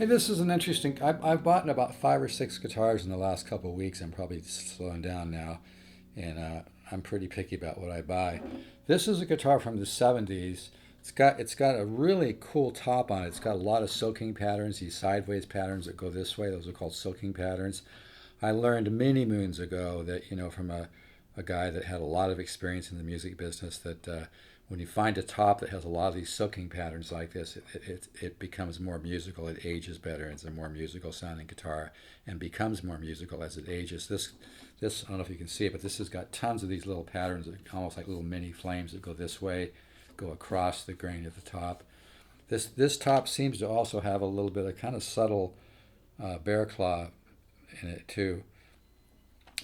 this is an interesting. I've bought about 5 or 6 guitars in the last couple of weeks. I'm probably slowing down now, and I'm pretty picky about what I buy. This is a guitar from the '70s. It's got a really cool top on it. It's got a lot of soaking patterns, these sideways patterns that go this way. Those are called soaking patterns. I learned many moons ago that, from a guy that had a lot of experience in the music business, that when you find a top that has a lot of these soaking patterns like this, it becomes more musical. It ages better. It's a more musical sounding guitar and becomes more musical as it ages. This I don't know if you can see it, but this has got tons of these little patterns, almost like little mini flames that go this way, go across the grain at the top. This top seems to also have a little bit of kind of subtle bear claw in it too.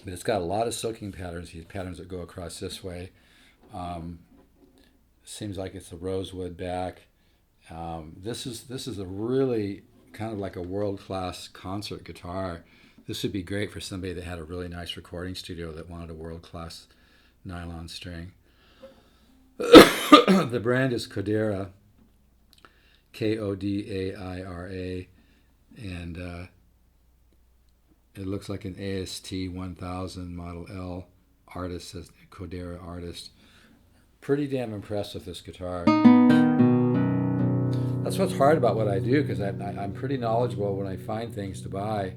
But it's got a lot of soaking patterns, these patterns that go across this way. Seems like it's a rosewood back. This is a really kind of like a world-class concert guitar. This would be great for somebody that had a really nice recording studio that wanted a world-class nylon string. The brand is Kodaira, Kodaira, and it looks like an AST 1000 Model L artist, says Kodaira artist. Pretty damn impressed with this guitar. That's what's hard about what I do, because I'm pretty knowledgeable when I find things to buy,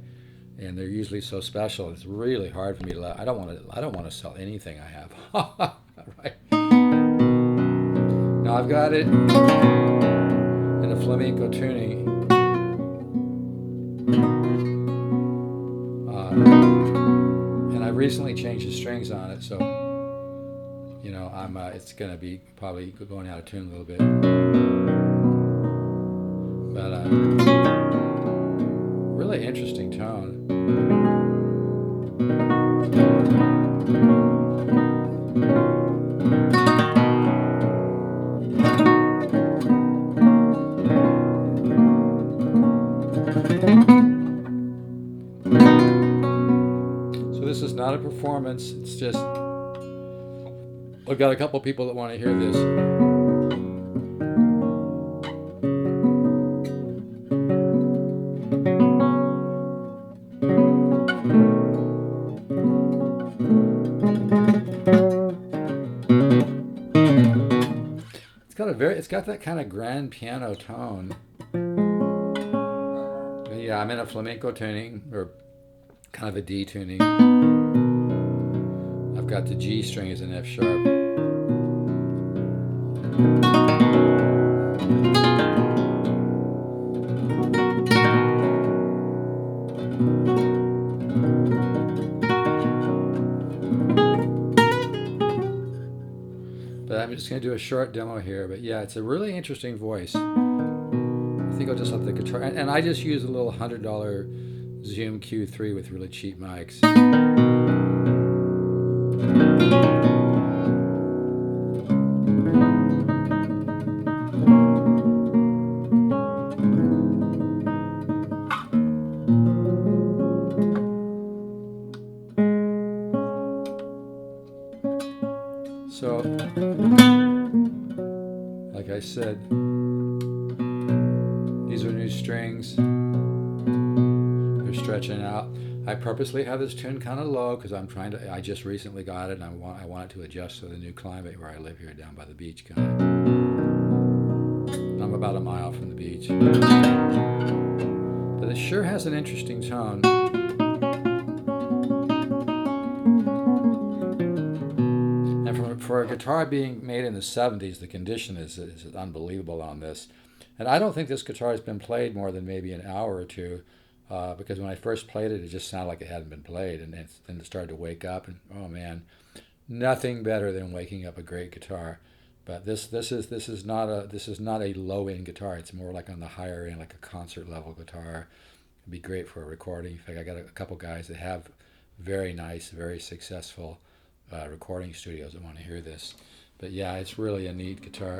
and they're usually so special. It's really hard for me to. I don't want to sell anything I have. Right. Now I've got it in a flamenco tuning. And I recently changed the strings on it, so it's going to be probably going out of tune a little bit. But really interesting tone. So this is not a performance, it's just I've got a couple people that want to hear this. It's got that kind of grand piano tone. Yeah, I'm in a flamenco tuning, or kind of a D tuning. I've got the G string as an F sharp. But I'm just going to do a short demo here. But yeah, it's a really interesting voice. I think I'll just let the guitar, and I just use a little $100 Zoom Q3 with really cheap mics. So, like I said, these are new strings. They're stretching out. I purposely have this tune kind of low because I just recently got it, and I want it to adjust to the new climate where I live here down by the beach. I'm about a mile from the beach. But it sure has an interesting tone. For a guitar being made in the '70s, the condition is unbelievable on this. And I don't think this guitar has been played more than maybe an hour or two, because when I first played it, it just sounded like it hadn't been played, and then it started to wake up, and oh man, nothing better than waking up a great guitar. But this is not a low end guitar. It's more like on the higher end, like a concert level guitar. It'd be great for a recording. In fact, I got a couple guys that have very nice, very successful recording studios that want to hear this. But yeah, it's really a neat guitar.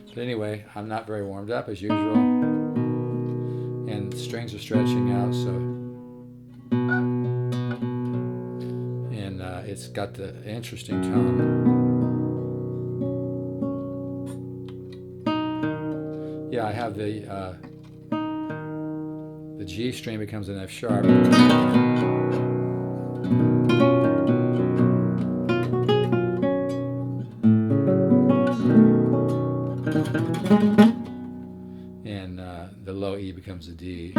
But anyway, I'm not very warmed up as usual, and the strings are stretching out, so, and it's got the interesting tone. have the G string becomes an F sharp. And the low E becomes a D.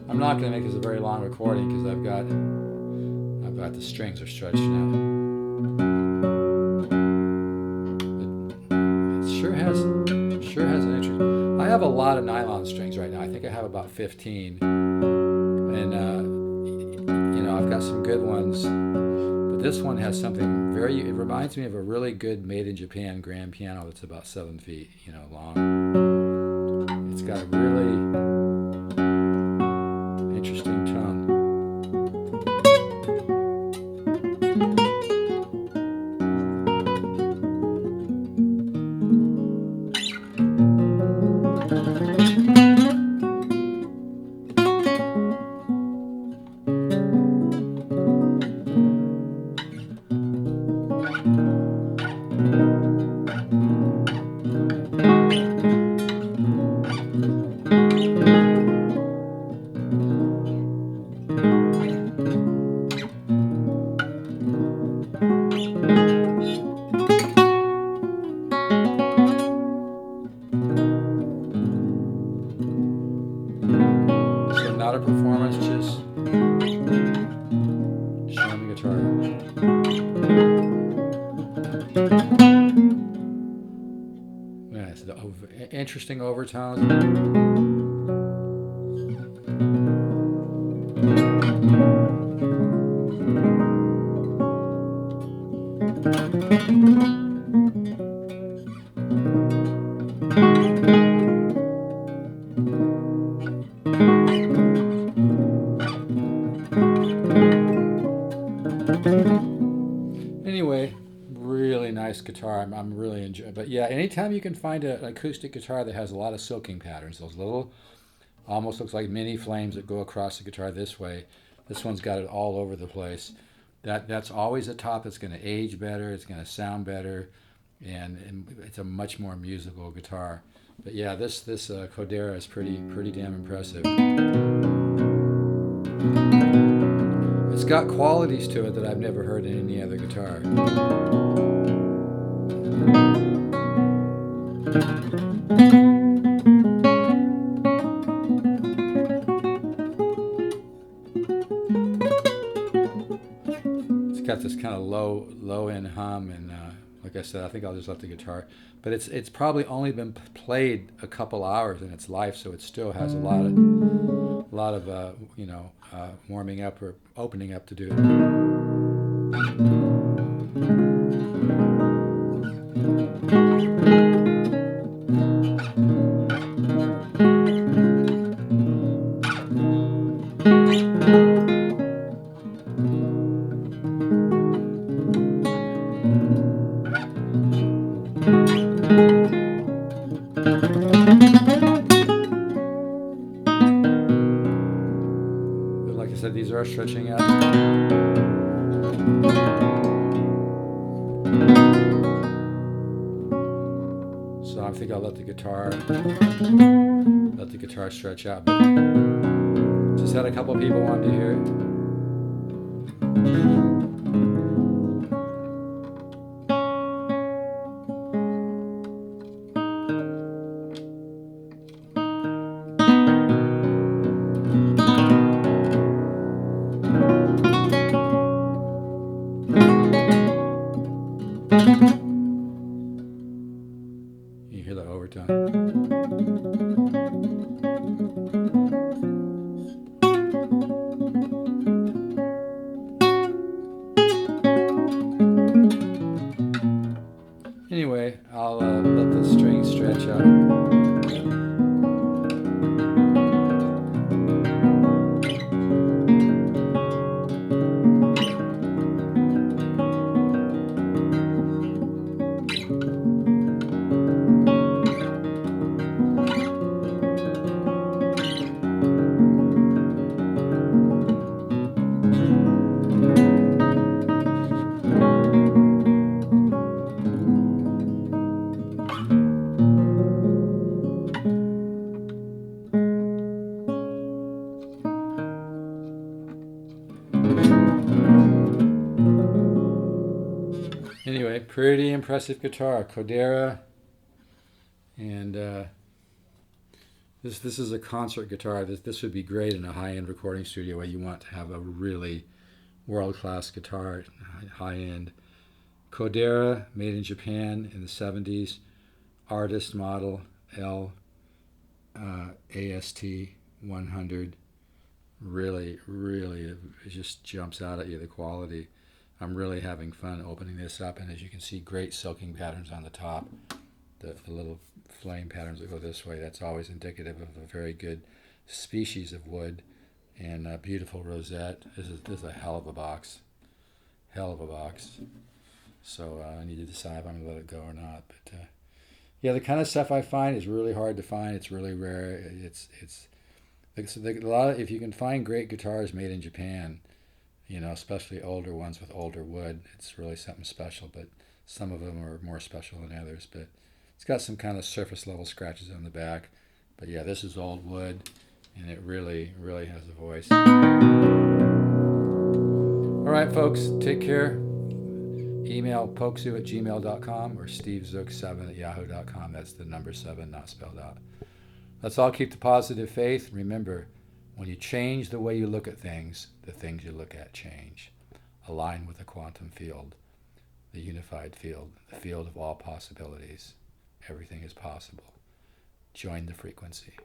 I'm not going to make this a very long recording because I've got the strings are stretched out. It sure has an interest. I have a lot of nylon strings right now. I think I have about 15, and I've got some good ones. But this one has something it reminds me of a really good made in Japan grand piano that's about 7 feet, long. It's got a really interesting tone. Not a performance, just showing the guitar. Nice, interesting overtones. Anyway, really nice guitar. I'm really enjoying. But yeah, anytime you can find an acoustic guitar that has a lot of silking patterns, those little, almost looks like mini flames that go across the guitar this way. This one's got it all over the place. That's always a top that's going to age better. It's going to sound better, and it's a much more musical guitar. But yeah, this Kodaira is pretty damn impressive. It's got qualities to it that I've never heard in any other guitar. It's got this kind of low end hum, and like I said, I think I'll just let the guitar. But it's probably only been played a couple hours in its life, so it still has a lot of warming up or opening up to do. Like I said, these are stretching out. So I think I'll let the guitar stretch out. But just had a couple people wanted to hear it. You hear the overtone. Anyway, I'll let the string stretch out. Anyway, pretty impressive guitar, Kodaira, and this is a concert guitar. This would be great in a high-end recording studio where you want to have a really world-class guitar, high-end. Kodaira, made in Japan in the 70s, artist model L AST 100. Really, really, it just jumps out at you, the quality. I'm really having fun opening this up, and as you can see, great silking patterns on the top. The little flame patterns that go this way, that's always indicative of a very good species of wood. And a beautiful rosette. This is a hell of a box. Hell of a box. So I need to decide if I'm going to let it go or not. But yeah, the kind of stuff I find is really hard to find. It's really rare. A lot of, if you can find great guitars made in Japan, especially older ones with older wood, it's really something special. But some of them are more special than others. But it's got some kind of surface level scratches on the back. But yeah, this is old wood, and it really, really has a voice. All right, folks, take care. Email pokezu@gmail.com or stevezook7@yahoo.com. That's the number 7, not spelled out. Let's all keep the positive faith. Remember, when you change the way you look at things, the things you look at change. Align with the quantum field, the unified field, the field of all possibilities. Everything is possible. Join the frequency.